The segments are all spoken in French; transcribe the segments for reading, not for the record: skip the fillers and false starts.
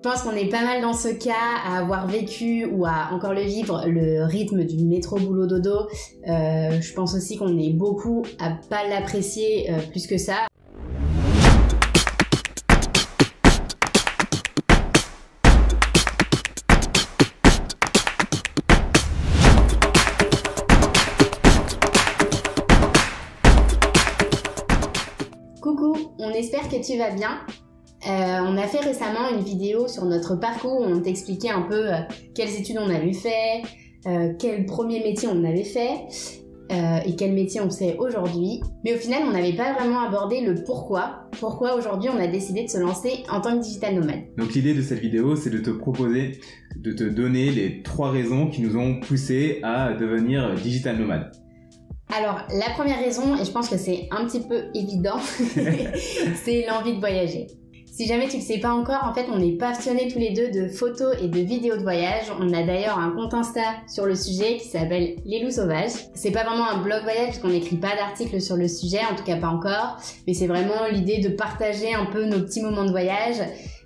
Je pense qu'on est pas mal dans ce cas à avoir vécu ou à encore le vivre le rythme du métro boulot dodo. Je pense aussi qu'on est beaucoup à pas l'apprécier plus que ça. Coucou, on espère que tu vas bien. On a fait récemment une vidéo sur notre parcours où on t'expliquait un peu quelles études on avait fait, quel premier métier on avait fait et quel métier on fait aujourd'hui. Mais au final, on n'avait pas vraiment abordé le pourquoi. Pourquoi aujourd'hui on a décidé de se lancer en tant que digital nomade. Donc l'idée de cette vidéo, c'est de te proposer, de te donner les 3 raisons qui nous ont poussé à devenir digital nomade. Alors, la première raison, et je pense que c'est un petit peu évident, c'est l'envie de voyager. Si jamais tu le sais pas encore, en fait, on est passionnés tous les deux de photos et de vidéos de voyage. On a d'ailleurs un compte Insta sur le sujet qui s'appelle Les Loups Sauvages. C'est pas vraiment un blog voyage parce qu'on n'écrit pas d'articles sur le sujet, en tout cas pas encore. Mais c'est vraiment l'idée de partager un peu nos petits moments de voyage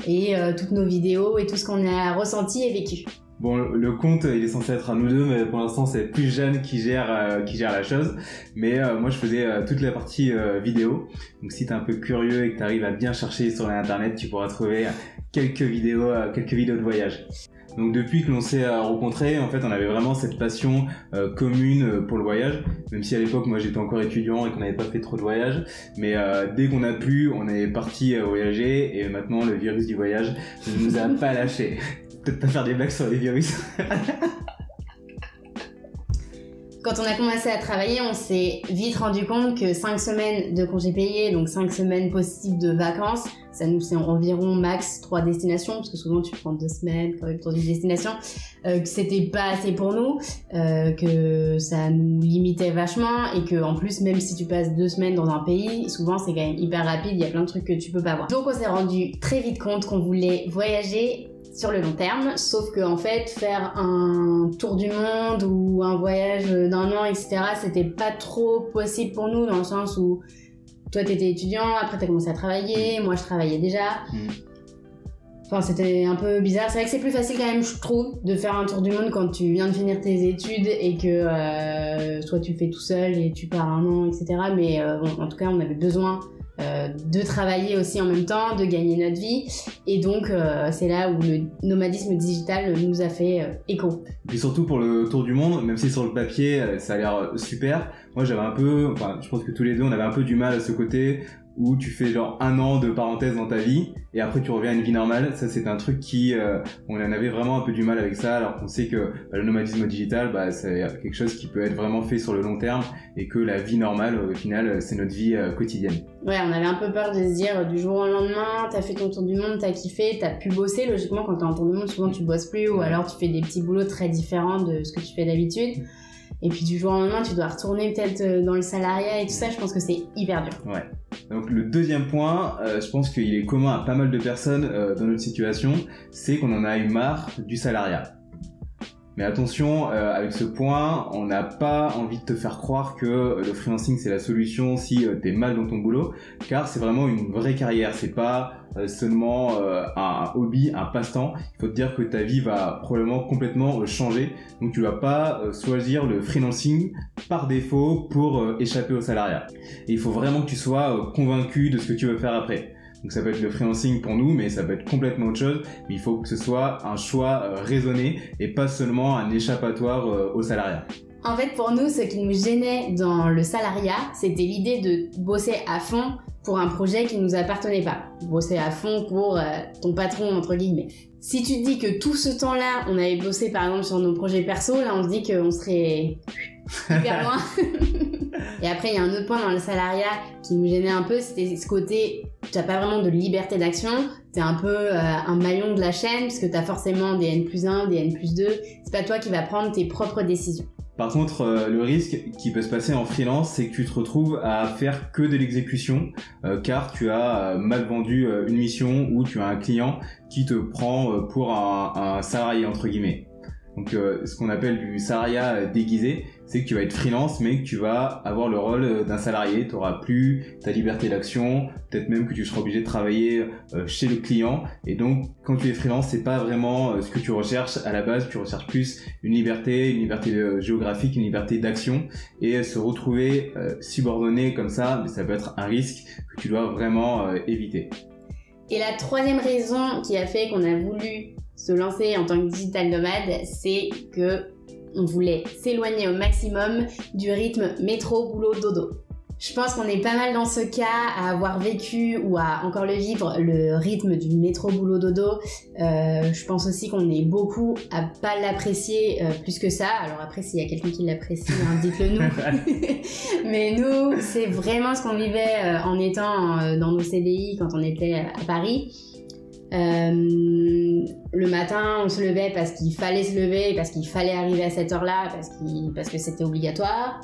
et toutes nos vidéos et tout ce qu'on a ressenti et vécu. Bon, le compte, il est censé être à nous deux, mais pour l'instant, c'est plus Jeanne qui gère la chose. Mais moi, je faisais toute la partie vidéo. Donc, si t'es un peu curieux et que t'arrives à bien chercher sur l'internet, tu pourras trouver quelques vidéos de voyage. Donc, depuis que l'on s'est rencontrés, en fait, on avait vraiment cette passion commune pour le voyage. Même si à l'époque, moi, j'étais encore étudiant et qu'on n'avait pas fait trop de voyages. Mais dès qu'on a pu, on est parti voyager. Et maintenant, le virus du voyage ne nous a pas lâchés. Peut-être pas faire des blagues sur les virus. Quand on a commencé à travailler, on s'est vite rendu compte que 5 semaines de congés payés, donc 5 semaines possibles de vacances, ça nous fait environ max 3 destinations, parce que souvent tu prends 2 semaines quand même pour une destination, que c'était pas assez pour nous, que ça nous limitait vachement, et que en plus, même si tu passes 2 semaines dans un pays, souvent c'est quand même hyper rapide, il y a plein de trucs que tu peux pas voir. Donc on s'est rendu très vite compte qu'on voulait voyager sur le long terme, sauf que en fait faire un tour du monde ou un voyage d'un an, etc., c'était pas trop possible pour nous, dans le sens où toi t'étais étudiant, après t'as commencé à travailler, moi je travaillais déjà. Enfin, c'était un peu bizarre. C'est vrai que c'est plus facile quand même, je trouve, de faire un tour du monde quand tu viens de finir tes études et que soit tu le fais tout seul et tu pars un an, etc. Mais bon, en tout cas, on avait besoin de travailler aussi en même temps, de gagner notre vie, et donc c'est là où le nomadisme digital nous a fait écho. Et puis surtout pour le tour du monde, même si sur le papier ça a l'air super, moi j'avais un peu, enfin je pense que tous les deux on avait un peu du mal à ce côté où tu fais genre 1 an de parenthèse dans ta vie et après tu reviens à une vie normale. Ça c'est un truc qui on en avait vraiment un peu du mal avec ça, alors qu'on sait que le nomadisme digital c'est quelque chose qui peut être vraiment fait sur le long terme et que la vie normale au final c'est notre vie quotidienne. Ouais, on avait un peu peur de se dire du jour au lendemain, t'as fait ton tour du monde, t'as kiffé, t'as pu bosser. Logiquement, quand t'es en tour du monde, souvent tu bosses plus ou alors tu fais des petits boulots très différents de ce que tu fais d'habitude. Et puis du jour au lendemain, tu dois retourner peut-être dans le salariat et tout ça. Je pense que c'est hyper dur. Ouais. Donc le deuxième point, je pense qu'il est commun à pas mal de personnes dans notre situation, c'est qu'on en a eu marre du salariat. Mais attention, avec ce point, on n'a pas envie de te faire croire que le freelancing c'est la solution si t'es mal dans ton boulot, car c'est vraiment une vraie carrière, c'est pas seulement un hobby, un passe-temps. Il faut te dire que ta vie va probablement complètement changer, donc tu vas pas choisir le freelancing par défaut pour échapper au salariat. Et il faut vraiment que tu sois convaincu de ce que tu veux faire après. Donc ça peut être le freelancing pour nous, mais ça peut être complètement autre chose. Mais il faut que ce soit un choix raisonné et pas seulement un échappatoire au salariat. En fait, pour nous, ce qui nous gênait dans le salariat, c'était l'idée de bosser à fond pour un projet qui nous appartenait pas. Bosser à fond pour ton patron, entre guillemets. Si tu te dis que tout ce temps-là, on avait bossé par exemple sur nos projets perso, là on se dit qu'on serait hyper loin. Et après, il y a un autre point dans le salariat qui nous gênait un peu, c'était ce côté, tu n'as pas vraiment de liberté d'action, t'es un peu un maillon de la chaîne, parce que t'as forcément des N+1, des N+2, c'est pas toi qui vas prendre tes propres décisions. Par contre, le risque qui peut se passer en freelance, c'est que tu te retrouves à faire que de l'exécution, car tu as mal vendu une mission ou tu as un client qui te prend pour un salarié, entre guillemets. Donc ce qu'on appelle du salariat déguisé, c'est que tu vas être freelance mais que tu vas avoir le rôle d'un salarié, tu n'auras plus ta liberté d'action, peut-être même que tu seras obligé de travailler chez le client, et donc quand tu es freelance, c'est pas vraiment ce que tu recherches à la base, tu recherches plus une liberté géographique, une liberté d'action, et se retrouver subordonné comme ça, ça peut être un risque que tu dois vraiment éviter. Et la troisième raison qui a fait qu'on a voulu se lancer en tant que digital nomade, c'est que on voulait s'éloigner au maximum du rythme métro, boulot, dodo. Je pense qu'on est pas mal dans ce cas à avoir vécu ou à encore le vivre, le rythme du métro, boulot, dodo. Je pense aussi qu'on est beaucoup à pas l'apprécier plus que ça. Alors après, s'il y a quelqu'un qui l'apprécie, dites-le nous. Mais nous, c'est vraiment ce qu'on vivait en étant dans nos CDI quand on était à Paris. Le matin on se levait parce qu'il fallait se lever, parce qu'il fallait arriver à cette heure-là, parce que c'était obligatoire.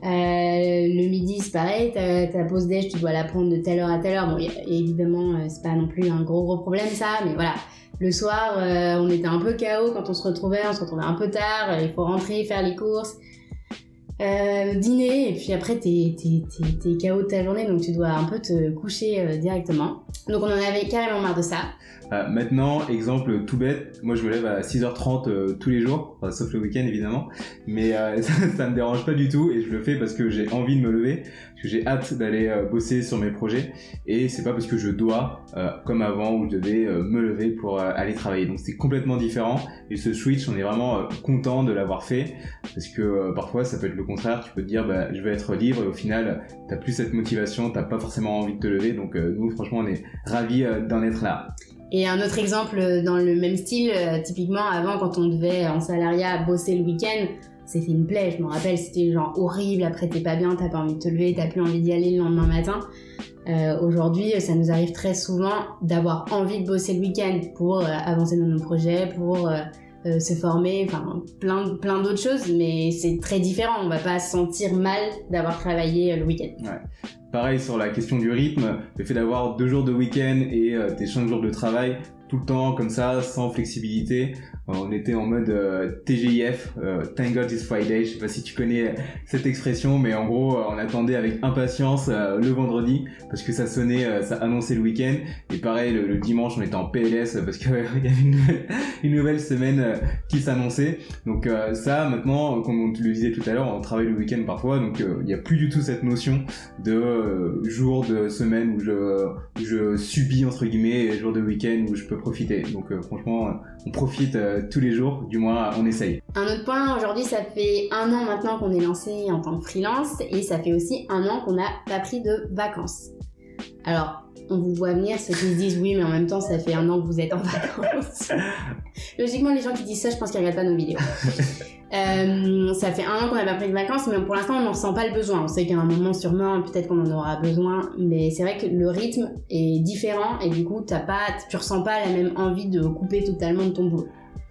Le midi c'est pareil, ta pause déj tu dois la prendre de telle heure à telle heure. Bon, évidemment c'est pas non plus un gros problème ça, mais voilà. Le soir on était un peu KO quand on se retrouvait un peu tard, il faut rentrer, faire les courses, dîner, et puis après t'es KO de ta journée, donc tu dois un peu te coucher directement. Donc on en avait carrément marre de ça. Maintenant, exemple tout bête, moi je me lève à 6h30 tous les jours, enfin, sauf le week-end évidemment, mais ça me dérange pas du tout, et je le fais parce que j'ai envie de me lever, parce que j'ai hâte d'aller bosser sur mes projets, et c'est pas parce que je dois, comme avant où je devais me lever pour aller travailler. Donc c'est complètement différent, et ce switch on est vraiment content de l'avoir fait, parce que parfois ça peut être le contraire, tu peux te dire je vais être libre, et au final t'as plus cette motivation, t'as pas forcément envie de te lever, donc nous franchement on est ravis d'en être là. Et un autre exemple dans le même style, typiquement avant quand on devait en salariat bosser le week-end, c'était une plaie, je me rappelle, c'était genre horrible, après t'es pas bien, t'as pas envie de te lever, t'as plus envie d'y aller le lendemain matin. Aujourd'hui, ça nous arrive très souvent d'avoir envie de bosser le week-end pour avancer dans nos projets, pour se former, enfin plein d'autres choses, mais c'est très différent, on va pas se sentir mal d'avoir travaillé le week-end. Ouais. Pareil sur la question du rythme, le fait d'avoir 2 jours de week-end et tes 5 jours de travail tout le temps comme ça, sans flexibilité. On était en mode TGIF, Thank God It's Friday, je sais pas si tu connais cette expression, mais en gros on attendait avec impatience le vendredi parce que ça sonnait, ça annonçait le week-end, et pareil le dimanche on était en PLS parce qu'il y avait une nouvelle semaine qui s'annonçait. Donc ça maintenant, comme on te le disait tout à l'heure, on travaille le week-end parfois, donc il n'y a plus du tout cette notion de jour de semaine où je subis entre guillemets, et jour de week-end où je peux profiter. Donc franchement on profite tous les jours, du moins on essaye. Un autre point, aujourd'hui ça fait 1 an maintenant qu'on est lancé en tant que freelance, et ça fait aussi 1 an qu'on n'a pas pris de vacances. Alors on vous voit venir, ceux qui se disent oui mais en même temps ça fait 1 an que vous êtes en vacances. Logiquement les gens qui disent ça, je pense qu'ils regardent pas nos vidéos. Ça fait 1 an qu'on n'a pas pris de vacances, mais pour l'instant on n'en ressent pas le besoin. On sait qu'à un moment sûrement peut-être qu'on en aura besoin, mais c'est vrai que le rythme est différent, et du coup tu ressens pas la même envie de couper totalement de ton boulot.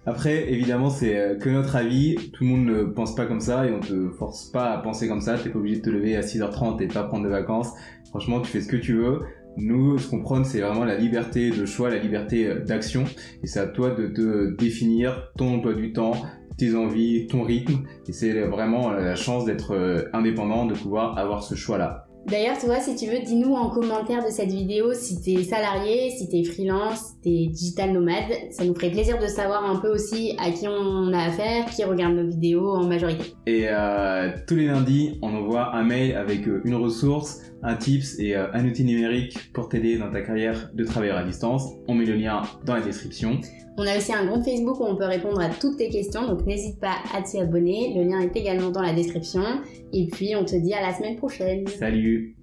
Après, évidemment, c'est que notre avis. Tout le monde ne pense pas comme ça, et on te force pas à penser comme ça. T'es pas obligé de te lever à 6h30 et de pas prendre de vacances. Franchement, tu fais ce que tu veux. Nous, ce qu'on prône, c'est vraiment la liberté de choix, la liberté d'action. Et c'est à toi de te définir ton emploi du temps, tes envies, ton rythme. Et c'est vraiment la chance d'être indépendant, de pouvoir avoir ce choix-là. D'ailleurs, tu vois, si tu veux, dis-nous en commentaire de cette vidéo si t'es salarié, si t'es freelance, si t'es digital nomade. Ça nous ferait plaisir de savoir un peu aussi à qui on a affaire, qui regarde nos vidéos en majorité. Et tous les lundis, on envoie un mail avec une ressource, un tips et un outil numérique pour t'aider dans ta carrière de travailleur à distance. On met le lien dans la description. On a aussi un groupe Facebook où on peut répondre à toutes tes questions, donc n'hésite pas à t'y abonner. Le lien est également dans la description. Et puis on te dit à la semaine prochaine. Salut!